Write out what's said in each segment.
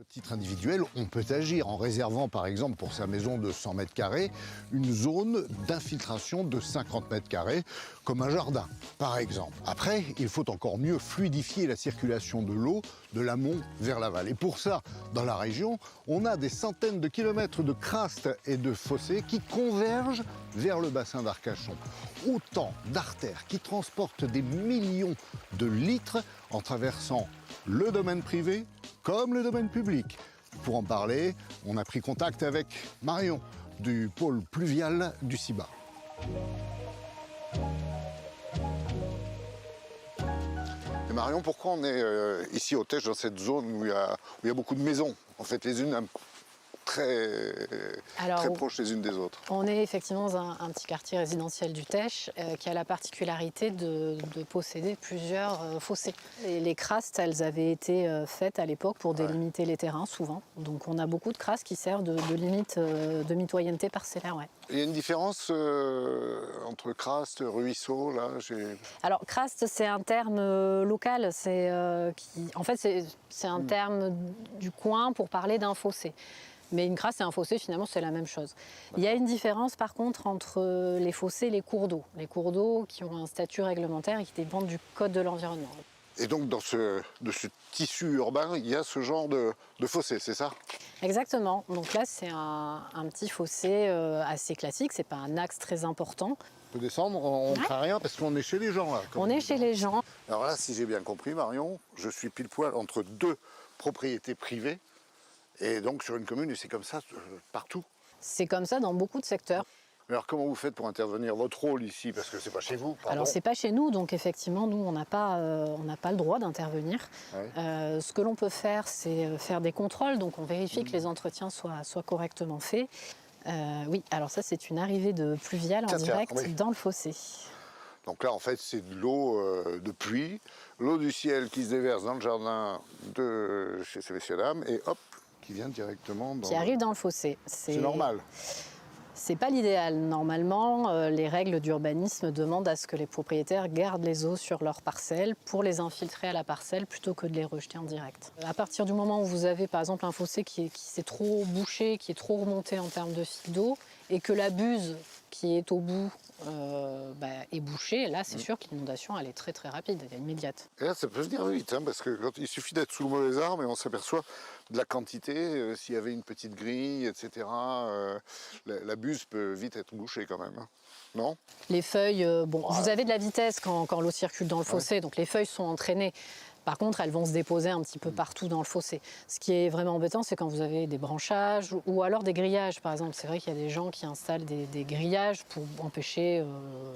À titre individuel, on peut agir en réservant par exemple pour sa maison de 100 mètres carrés une zone d'infiltration de 50 mètres carrés, comme un jardin par exemple. Après, il faut encore mieux fluidifier la circulation de l'eau de l'amont vers l'aval. Et pour ça, dans la région, on a des centaines de kilomètres de crastes et de fossés qui convergent vers le bassin d'Arcachon. Autant d'artères qui transportent des millions de litres en traversant le domaine privé comme le domaine public. Pour en parler, on a pris contact avec Marion du pôle pluvial du Ciba. Et Marion, pourquoi on est ici au Teche, dans cette zone où il y a beaucoup de maisons, en fait les unes très proches les unes des autres? On est effectivement dans un petit quartier résidentiel du Teche qui a la particularité de posséder plusieurs fossés. Les crastes, elles avaient été faites à l'époque pour délimiter les terrains, souvent. Donc on a beaucoup de crastes qui servent de limite de mitoyenneté parcellaire. Ouais. Il y a une différence entre craste, ruisseau, là Alors craste, c'est un terme local. En fait, c'est un terme du coin pour parler d'un fossé. Mais une crasse et un fossé, finalement, c'est la même chose. Il y a une différence, par contre, entre les fossés et les cours d'eau. Les cours d'eau qui ont un statut réglementaire et qui dépendent du Code de l'environnement. Et donc, de ce tissu urbain, il y a ce genre de fossé, c'est ça? Exactement. Donc là, c'est un petit fossé assez classique. C'est pas un axe très important. On peut descendre, on ne craint rien parce qu'on est chez les gens, là. On est chez les gens. Alors là, si j'ai bien compris, Marion, je suis pile poil entre deux propriétés privées. Et donc sur une commune, et c'est comme ça partout. C'est comme ça dans beaucoup de secteurs. Alors comment vous faites pour intervenir? Votre rôle ici, parce que c'est pas chez vous, pardon. Alors c'est pas chez nous, donc effectivement nous on n'a pas le droit d'intervenir. Ouais. Ce que l'on peut faire, c'est faire des contrôles, donc on vérifie que les entretiens soient correctement faits. Oui, alors ça c'est une arrivée de pluvial en direct dans le fossé. Donc là en fait c'est de l'eau de pluie, l'eau du ciel qui se déverse dans le jardin de chez ces messieurs-dames, et hop, qui vient directement dans... Qui arrive dans le fossé. C'est normal. C'est pas l'idéal. Normalement, les règles d'urbanisme demandent à ce que les propriétaires gardent les eaux sur leur parcelle pour les infiltrer à la parcelle plutôt que de les rejeter en direct. À partir du moment où vous avez par exemple un fossé qui s'est trop bouché, qui est trop remonté en termes de fil d'eau, et que la buse qui est au bout est bouchée, là c'est sûr que l'inondation elle est très très rapide, elle est immédiate. Et là ça peut venir vite, hein, parce que il suffit d'être sous le mauvais arbre et on s'aperçoit de la quantité, s'il y avait une petite grille, etc. La buse peut vite être bouchée quand même, hein. Non? Les feuilles, vous avez de la vitesse quand l'eau circule dans le fossé, donc les feuilles sont entraînées. Par contre, elles vont se déposer un petit peu partout dans le fossé. Ce qui est vraiment embêtant, c'est quand vous avez des branchages ou alors des grillages, par exemple. C'est vrai qu'il y a des gens qui installent des grillages pour empêcher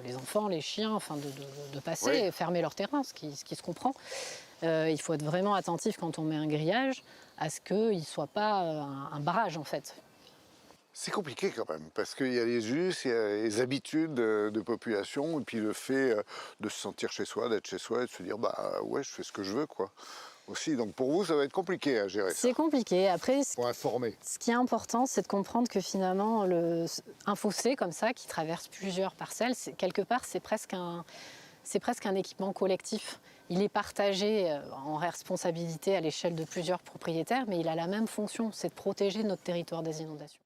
les enfants, les chiens, enfin, de passer et fermer leur terrain, ce qui se comprend. Il faut être vraiment attentif quand on met un grillage à ce qu'il ne soit pas un barrage, en fait. C'est compliqué quand même, parce qu'il y a les us, il y a les habitudes de population, et puis le fait de se sentir chez soi, d'être chez soi, et de se dire, bah ouais, je fais ce que je veux, quoi. Aussi, donc pour vous, ça va être compliqué à gérer. C'est compliqué. Après, pour informer. Ce qui est important, c'est de comprendre que finalement, un fossé comme ça, qui traverse plusieurs parcelles, quelque part, c'est presque un équipement collectif. Il est partagé en responsabilité à l'échelle de plusieurs propriétaires, mais il a la même fonction, c'est de protéger notre territoire des inondations.